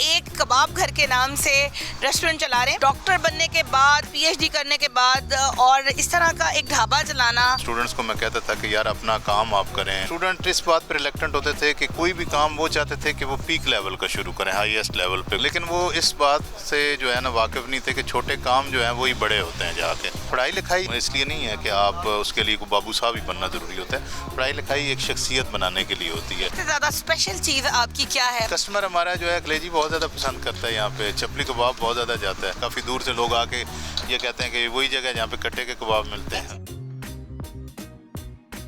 एक कबाब घर के नाम से रेस्टोरेंट चला रहे हैं। डॉक्टर बनने के बाद, पीएचडी करने के बाद और इस तरह का एक ढाबा चलाना। स्टूडेंट्स को मैं कहता था कि यार अपना काम आप करें। स्टूडेंट इस बात पर रिलेक्टेंट होते थे कि कोई भी काम वो चाहते थे कि वो पीक लेवल का शुरू करें, हाईएस्ट लेवल पे, लेकिन वो इस बात से जो है ना वाकिफ नहीं थे कि छोटे काम जो है वही बड़े होते हैं जाके। पढ़ाई लिखाई इसलिए नहीं है कि आप उसके लिए बाबू साहब ही बनना जरूरी होता है। पढ़ाई लिखाई एक शख्सियत बनाने के लिए होती है। सबसे ज्यादा स्पेशल चीज आपकी क्या है? कस्टमर हमारा जो है कलेजी बहुत ज़्यादा पसंद करता है। यहाँ पे चपली कबाब बहुत ज़्यादा जाता है। काफ़ी दूर से लोग आके ये कहते हैं कि वही जगह जहाँ पे कट्टे के कबाब मिलते हैं।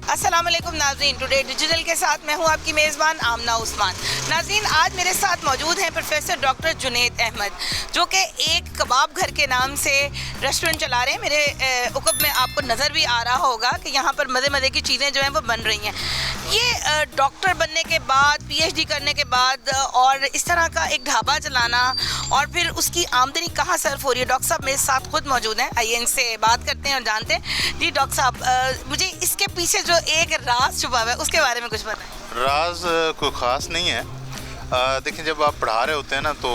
अस्सलाम वालेकुम नाज़रीन, टुडे डिजिटल के साथ मैं हूँ आपकी मेज़बान आमना उस्मान। नाज़रीन, आज मेरे साथ मौजूद हैं प्रोफेसर डॉक्टर जुनैद अहमद, जो कि एक कबाब घर के नाम से रेस्टोरेंट चला रहे हैं। मेरे उकब में आपको नज़र भी आ रहा होगा कि यहाँ पर मज़े मज़े की चीज़ें जो हैं वो बन रही हैं। ये डॉक्टर बनने के बाद, पीएचडी करने के बाद और इस तरह का एक ढाबा चलाना और फिर उसकी आमदनी कहाँ सर्फ हो रही है। डॉक्टर साहब मेरे साथ खुद मौजूद हैं, आइए इनसे बात करते हैं और जानते हैं। जी डॉक्टर साहब, मुझे इसके पीछे जो एक राज छुपा हुआ है उसके बारे में कुछ बताएं। राज कोई ख़ास नहीं है। देखिए, जब आप पढ़ा रहे होते हैं ना, तो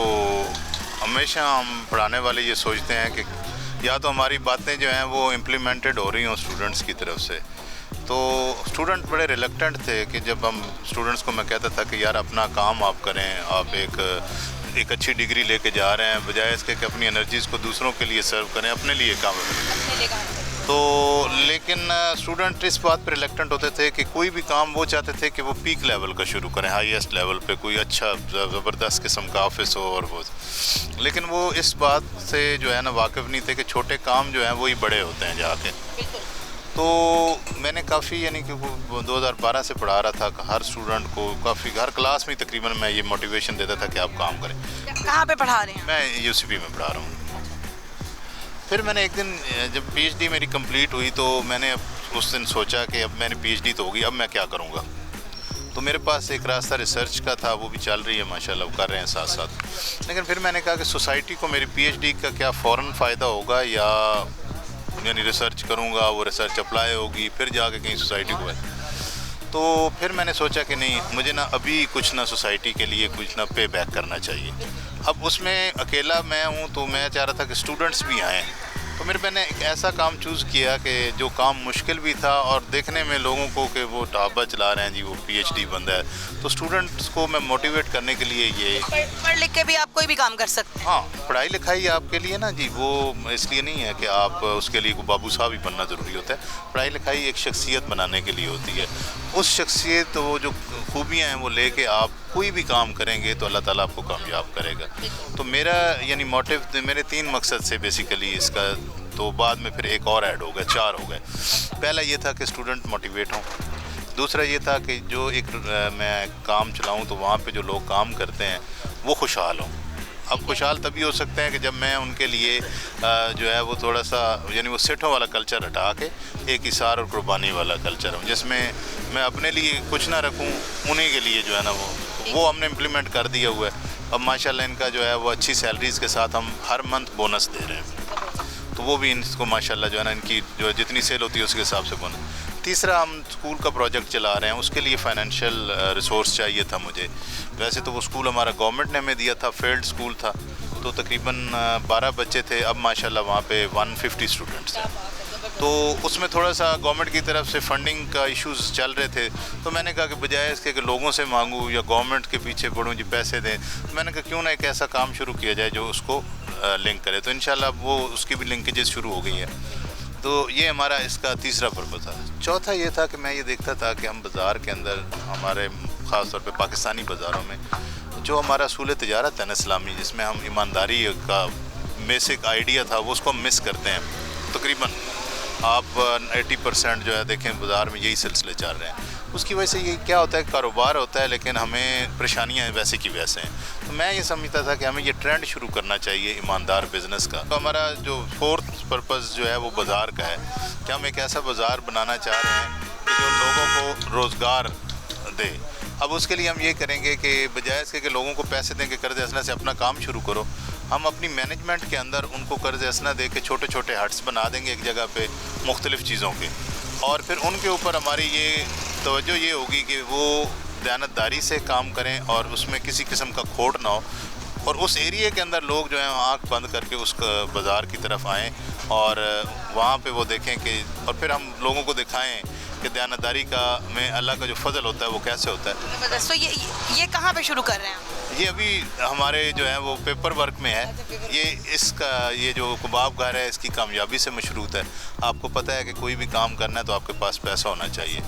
हमेशा हम पढ़ाने वाले ये सोचते हैं कि या तो हमारी बातें जो हैं वो इम्प्लीमेंटेड हो रही हों स्टूडेंट्स की तरफ से। तो स्टूडेंट बड़े रिलेक्टेंट थे कि जब हम स्टूडेंट्स को मैं कहता था कि यार अपना काम आप करें, आप एक अच्छी डिग्री लेके जा रहे हैं, बजाय इसके कि अपनी एनर्जीज़ को दूसरों के लिए सर्व करें, अपने लिए काम करें। तो लेकिन स्टूडेंट इस बात पर रिलेक्टेंट होते थे कि कोई भी काम वो चाहते थे कि वो पीक लेवल का शुरू करें, हाईएस्ट लेवल पे, कोई अच्छा ज़बरदस्त किस्म का ऑफिस हो और वो। लेकिन वो इस बात से जो है ना वाकिफ़ नहीं थे कि छोटे काम जो हैं वही बड़े होते हैं जाके। तो मैंने काफ़ी, यानी कि 2012 से पढ़ा रहा था हर स्टूडेंट को, काफ़ी हर क्लास में तकरीबन मैं ये मोटिवेशन देता था कि आप काम करें। कहाँ पे पढ़ा रहे हैं? मैं यूसीपी में पढ़ा रहा हूँ। फिर मैंने एक दिन जब पीएचडी मेरी कंप्लीट हुई तो मैंने उस दिन सोचा कि अब मैंने पीएचडी तो होगी, अब मैं क्या करूँगा। तो मेरे पास एक रास्ता रिसर्च का था, वो भी चल रही है माशाल्लाह, कर रहे हैं साथ साथ। लेकिन फिर मैंने कहा कि सोसाइटी को मेरी पीएचडी का क्या फ़ौरन फ़ायदा होगा, या यानी रिसर्च करूँगा, वो रिसर्च अप्लाई होगी, फिर जाके कहीं सोसाइटी को है। तो फिर मैंने सोचा कि नहीं, मुझे ना अभी कुछ ना सोसाइटी के लिए कुछ ना पे बैक करना चाहिए। अब उसमें अकेला मैं हूँ, तो मैं चाह रहा था कि स्टूडेंट्स भी आएँ। तो मेरे मैंने एक ऐसा काम चूज़ किया कि जो काम मुश्किल भी था और देखने में लोगों को कि वो ढाबा चला रहे हैं जी, वो पीएचडी बंदा है, तो स्टूडेंट्स को मैं मोटिवेट करने के लिए ये पढ़ लिख के भी आप कोई भी काम कर सकते हैं। हाँ, पढ़ाई लिखाई आपके लिए ना जी, वो इसलिए नहीं है कि आप उसके लिए बाबू साहब ही बनना ज़रूरी होता है। पढ़ाई लिखाई एक शख्सियत बनाने के लिए होती है। उस शख्सियत, वो जो खूबियाँ हैं वो लेके आप कोई भी काम करेंगे तो अल्लाह ताला आपको कामयाब करेगा। तो मेरा यानी मोटिव, मेरे 3 मकसद से बेसिकली इसका, तो बाद में फिर एक और ऐड हो गया, 4 हो गए। पहला ये था कि स्टूडेंट मोटिवेट हों। दूसरा ये था कि जो एक मैं काम चलाऊं तो वहाँ पे जो लोग काम करते हैं वो खुशहाल हों। अब खुशहाल तभी हो सकते हैं कि जब मैं उनके लिए जो है वो थोड़ा सा, यानी वो सेठों वाला कल्चर हटा के एक इसार और कुर्बानी वाला कल्चर हो, जिसमें मैं अपने लिए कुछ ना रखूं, उन्हीं के लिए जो है ना वो हमने इम्प्लीमेंट कर दिया हुआ है। अब माशाल्लाह इनका जो है वो अच्छी सैलरीज़ के साथ हम हर मंथ बोनस दे रहे हैं। तो वो भी इनको माशाल्लाह जो है ना, इनकी जो जितनी सेल होती है उसके हिसाब से बोनस। तीसरा, हम स्कूल का प्रोजेक्ट चला रहे हैं, उसके लिए फ़ाइनेंशियल रिसोर्स चाहिए था मुझे। वैसे तो वो स्कूल हमारा गवर्नमेंट ने हमें दिया था, फील्ड स्कूल था, तो तकरीबन 12 बच्चे थे। अब माशाल्लाह वहाँ पे 150 स्टूडेंट्स थे। तो उसमें थोड़ा सा गवर्नमेंट की तरफ से फंडिंग का इश्यूज़ चल रहे थे। तो मैंने कहा कि बजाय इसके कि लोगों से मांगूँ या गवर्नमेंट के पीछे पड़ूँ जी पैसे दें, तो मैंने कहा क्यों ना एक ऐसा काम शुरू किया जाए जो उसको लिंक करे। तो इंशाल्लाह वो उसकी भी लिंकेजेस शुरू हो गई है। तो ये हमारा इसका तीसरा पर्पज़ था। चौथा ये था कि मैं ये देखता था कि हम बाज़ार के अंदर, हमारे ख़ास तौर पे पाकिस्तानी बाज़ारों में जो हमारा असूल तिजारत है ना इस्लामी, जिसमें हम ईमानदारी का बेसिक आइडिया था, वो उसको हम मिस करते हैं। तकरीबन आप 80% जो है देखें बाज़ार में यही सिलसिले चल रहे हैं। उसकी वजह से ये क्या होता है, कारोबार होता है लेकिन हमें परेशानियाँ वैसे की वैसे हैं। तो मैं ये समझता था कि हमें ये ट्रेंड शुरू करना चाहिए ईमानदार बिज़नेस का। तो हमारा जो 4th पर्पज़ जो है वो बाज़ार का है कि हम एक ऐसा बाज़ार बनाना चाह रहे हैं कि जो लोगों को रोज़गार दे। अब उसके लिए हम ये करेंगे कि बजाय इसके कि लोगों को पैसे दें कि कर्ज़ हसना से अपना काम शुरू करो, हम अपनी मैनेजमेंट के अंदर उनको कर्ज़ हसना दे के छोटे छोटे हट्स बना देंगे एक जगह पे मुख्तलिफ़ चीज़ों के, और फिर उनके ऊपर हमारी ये तवज्जो ये होगी कि वो दयानतदारी से काम करें और उसमें किसी किस्म का खोट ना हो। और उस एरिया के अंदर लोग जो हैं आँख बंद करके उस बाज़ार की तरफ आएँ और वहाँ पे वो देखें कि, और फिर हम लोगों को दिखाएं कि दयानतदारी का में अल्लाह का जो फजल होता है वो कैसे होता है। ज़बरदस्त। तो ये कहाँ पे शुरू कर रहे हैं? ये अभी हमारे जो है वो पेपर वर्क में है। ये इसका ये जो कबाब घर है इसकी कामयाबी से मशरूत है। आपको पता है कि कोई भी काम करना है तो आपके पास पैसा होना चाहिए,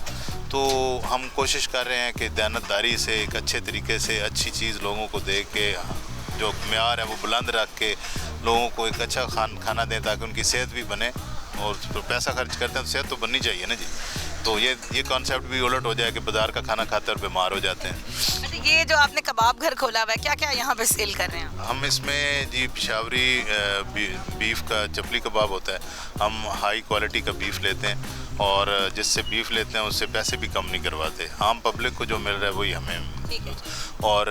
तो हम कोशिश कर रहे हैं कि दयानतदारी से एक अच्छे तरीके से अच्छी चीज़ लोगों को दे के जो म्यार है वो बुलंद रख के लोगों को एक अच्छा खाना दें ताकि उनकी सेहत भी बने, और तो पैसा खर्च करते हैं तो सेहत तो बननी चाहिए ना जी। तो ये कॉन्सेप्ट भी उलट हो जाए कि बाज़ार का खाना खाते और बीमार हो जाते हैं। अच्छा, ये जो आपने कबाब घर खोला हुआ है, क्या क्या यहाँ पे सेल कर रहे हैं? हम इसमें जी पेशावरी बीफ का चपली कबाब होता है। हम हाई क्वालिटी का बीफ लेते हैं और जिससे बीफ लेते हैं उससे पैसे भी कम नहीं करवाते। आम पब्लिक को जो मिल रहा है वही हमें, और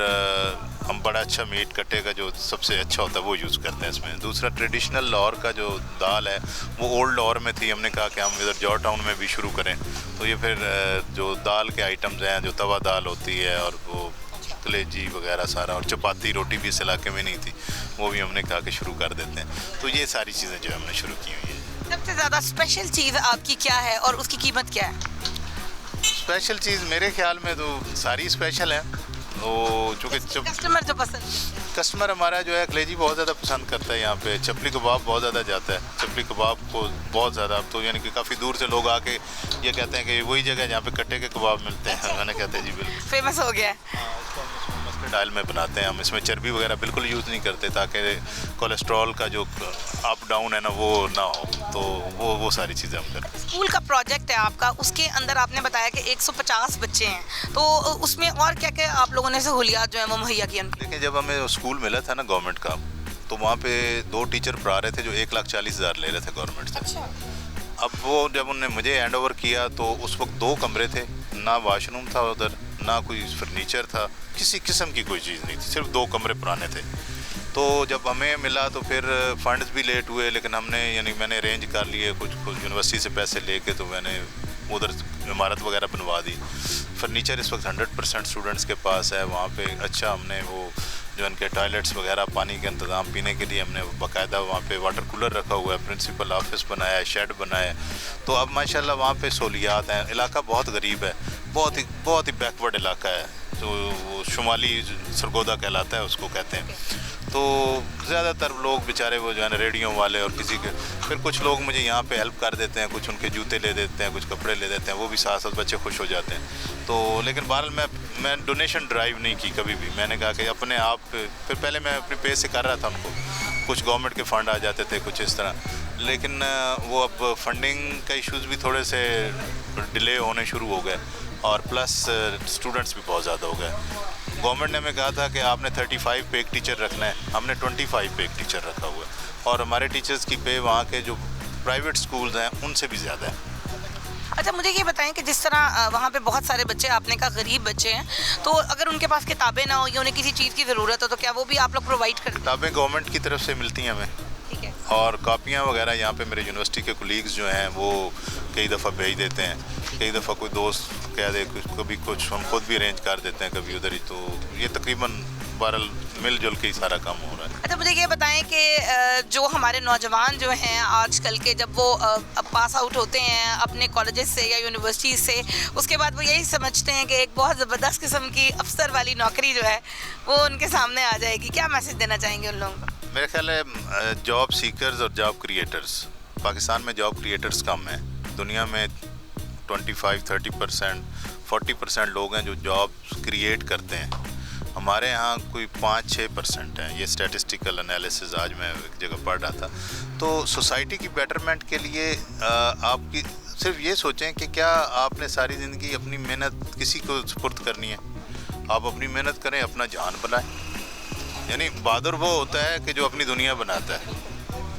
हम बड़ा अच्छा मीट कट्टे का जो सबसे अच्छा होता है वो यूज़ करते हैं इसमें। दूसरा ट्रेडिशनल लाहौर का जो दाल है वो ओल्ड लाहौर में थी, हमने कहा कि हम इधर जॉर्ज टाउन में भी शुरू करें। तो ये फिर जो दाल के आइटम्स हैं, जो तवा दाल होती है और वो कलेजी वगैरह सारा, और चपाती रोटी भी इस इलाके में नहीं थी, वो भी हमने कहा कि शुरू कर देते हैं। तो ये सारी चीज़ें जो हमने शुरू की हुई हैं। सबसे ज़्यादा स्पेशल चीज़ आपकी क्या है और उसकी कीमत क्या है? स्पेशल चीज़ मेरे ख्याल में तो सारी स्पेशल है। वो चूँकि कस्टमर जो पसंद, कस्टमर हमारा जो है कलेजी बहुत ज़्यादा पसंद करता है। यहाँ पे चपली कबाब बहुत ज़्यादा जाता है। चपली कबाब को बहुत ज़्यादा, अब तो यानी कि काफ़ी दूर से लोग आके ये कहते हैं कि वही जगह है जहाँ पे कट्टे के कबाब मिलते हैं। मैंने कहते हैं जी बिल्कुल फेमस हो गया है। मस्टर्ड ऑयल में बनाते हैं हम, इसमें चर्बी वगैरह बिल्कुल यूज़ नहीं करते ताकि कोलेस्ट्रॉल का जो अप डाउन है ना वो ना हो। तो वो सारी चीज़ें हम करते हैं। स्कूल का प्रोजेक्ट है आपका, उसके अंदर आपने बताया कि 150 बच्चे हैं, तो उसमें और क्या क्या आप लोगों ने सहूलियात जो है वो मुहैया की? देखिए, जब हमें स्कूल मिला था ना गवर्नमेंट का, तो वहाँ पे 2 टीचर पढ़ा रहे थे जो 1,40,000 ले रहे थे गवर्नमेंट से। अच्छा। अब वो जब उन्होंने मुझे हैंड ओवर किया तो उस वक्त 2 कमरे थे, ना वॉशरूम था उधर, ना कोई फर्नीचर था, किसी किस्म की कोई चीज़ नहीं थी, सिर्फ 2 कमरे पुराने थे। तो जब हमें मिला तो फिर फंड्स भी लेट हुए, लेकिन मैंने अरेंज कर लिए कुछ यूनिवर्सिटी से पैसे लेके, तो मैंने उधर इमारत वगैरह बनवा दी। फर्नीचर इस वक्त 100% स्टूडेंट्स के पास है। वहाँ पे अच्छा हमने वो जो उनके टॉयलेट्स वगैरह, पानी के इंतज़ाम, पीने के लिए हमने बाकायदा वहाँ पे वाटर कूलर रखा हुआ है, प्रिंसिपल ऑफिस बनाया है, शेड बनाया है। तो अब माशाल्लाह वहाँ पे सहूलियात हैं। इलाका बहुत गरीब है, बहुत ही बैकवर्ड इलाका है, तो वो शुमाली सरगोदा कहलाता है, उसको कहते हैं। तो ज़्यादातर लोग बेचारे वो जो है ना रेडियो वाले और किसी के, फिर कुछ लोग मुझे यहाँ पे हेल्प कर देते हैं, कुछ उनके जूते ले देते हैं, कुछ कपड़े ले देते हैं, वो भी साथ साथ बच्चे खुश हो जाते हैं। तो लेकिन बहरहाल मैं डोनेशन ड्राइव नहीं की कभी भी। मैंने कहा कि अपने आप, फिर पहले मैं अपने पे से कर रहा था उनको, कुछ गवर्नमेंट के फ़ंड आ जाते थे, कुछ इस तरह, लेकिन वो अब फंडिंग का इश्यूज़ भी थोड़े से डिले होने शुरू हो गए, और प्लस स्टूडेंट्स भी बहुत ज़्यादा हो गए। गवर्नमेंट ने हमें कहा था कि आपने 35 पे एक टीचर रखना है, हमने 25 पे एक टीचर रखा हुआ है, और हमारे टीचर्स की पे वहाँ के जो प्राइवेट स्कूल्स हैं उनसे भी ज़्यादा है। अच्छा, मुझे ये बताएं कि जिस तरह वहाँ पे बहुत सारे बच्चे, आपने कहा गरीब बच्चे हैं, तो अगर उनके पास किताबें ना हो या उन्हें किसी चीज़ की ज़रूरत हो तो क्या वो भी आप लोग प्रोवाइड करते हैं? किताबें गवर्नमेंट की तरफ से मिलती हैं हमें, ठीक है। और कापियाँ वगैरह यहाँ पे मेरे यूनिवर्सिटी के कोलीग्स जो हैं वो कई दफ़ा भेज देते हैं, कई दफ़ा कोई दोस्त कह दे, कभी कुछ हम खुद भी अरेंज कर देते हैं कभी उधर ही। तो ये तकरीबन बहरहाल मिलजुल के ही सारा काम हो रहा है। अच्छा, मुझे ये बताएं कि जो हमारे नौजवान जो हैं आजकल के, जब वो पास आउट होते हैं अपने कॉलेजेस से या यूनिवर्सिटी से, उसके बाद वो यही समझते हैं कि एक बहुत ज़बरदस्त किस्म की अफसर वाली नौकरी जो है वो उनके सामने आ जाएगी, क्या मैसेज देना चाहेंगे उन लोगों को? मेरे ख्याल है जॉब सीकर्स और जॉब क्रिएटर्स, पाकिस्तान में जॉब क्रिएटर्स कम हैं। दुनिया में 25-30%, 40% लोग हैं जो जॉब क्रिएट करते हैं। हमारे यहाँ कोई 5-6% हैं। ये स्टैटिस्टिकल एनालिसिस आज मैं एक जगह पढ़ रहा था। तो सोसाइटी की बेटरमेंट के लिए आपकी सिर्फ ये सोचें कि क्या आपने सारी ज़िंदगी अपनी मेहनत किसी को सुपुर्द करनी है? आप अपनी मेहनत करें, अपना जान बनाएं। यानी बहादुर वो होता है कि जो अपनी दुनिया बनाता है।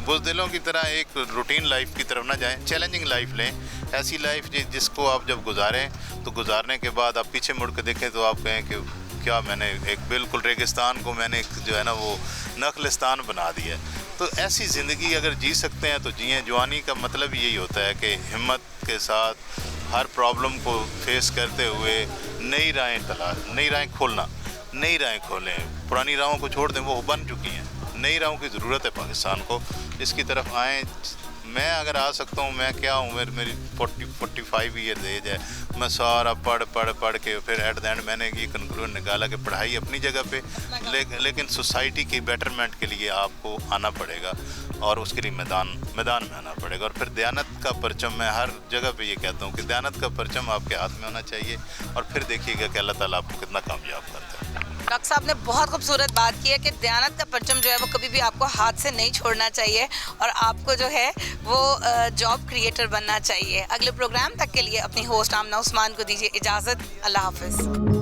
बुज़दिलों की तरह एक रूटीन लाइफ की तरफ ना जाएं, चैलेंजिंग लाइफ लें, ऐसी लाइफ जिसको आप जब गुजारें तो गुजारने के बाद आप पीछे मुड़ के देखें तो आप कहें कि क्या मैंने एक बिल्कुल रेगिस्तान को मैंने जो है ना वो नखलिस्तान बना दिया है। तो ऐसी ज़िंदगी अगर जी सकते हैं तो जिएं। जवानी का मतलब यही होता है कि हिम्मत के साथ हर प्रॉब्लम को फेस करते हुए नई राहें खोलना। नई राहें खोलें, पुरानी राहों को छोड़ दें, वो बन चुकी हैं। नई राहों की ज़रूरत है पाकिस्तान को, इसकी तरफ आएँ। मैं अगर आ सकता हूँ, मैं क्या हूँ, मेरी 45 ईयर्स एज है, मैं सारा पढ़ के फिर एट द एंड मैंने ये कंक्लूजन निकाला कि पढ़ाई अपनी जगह पे, लेकिन सोसाइटी की बेटरमेंट के लिए आपको आना पड़ेगा और उसके लिए मैदान में आना पड़ेगा। और फिर दयानत का परचम, मैं हर जगह पे ये कहता हूँ कि दयानत का परचम आपके हाथ में होना चाहिए और फिर देखिएगा कि अल्लाह ताला आपको कितना कामयाब करता है। डॉक्टर साहब ने बहुत खूबसूरत बात की है कि दयानत का परचम जो है वो कभी भी आपको हाथ से नहीं छोड़ना चाहिए और आपको जो है वो जॉब क्रिएटर बनना चाहिए। अगले प्रोग्राम तक के लिए अपनी होस्ट आमना उस्मान को दीजिए इजाज़त। अल्लाह हाफिज़।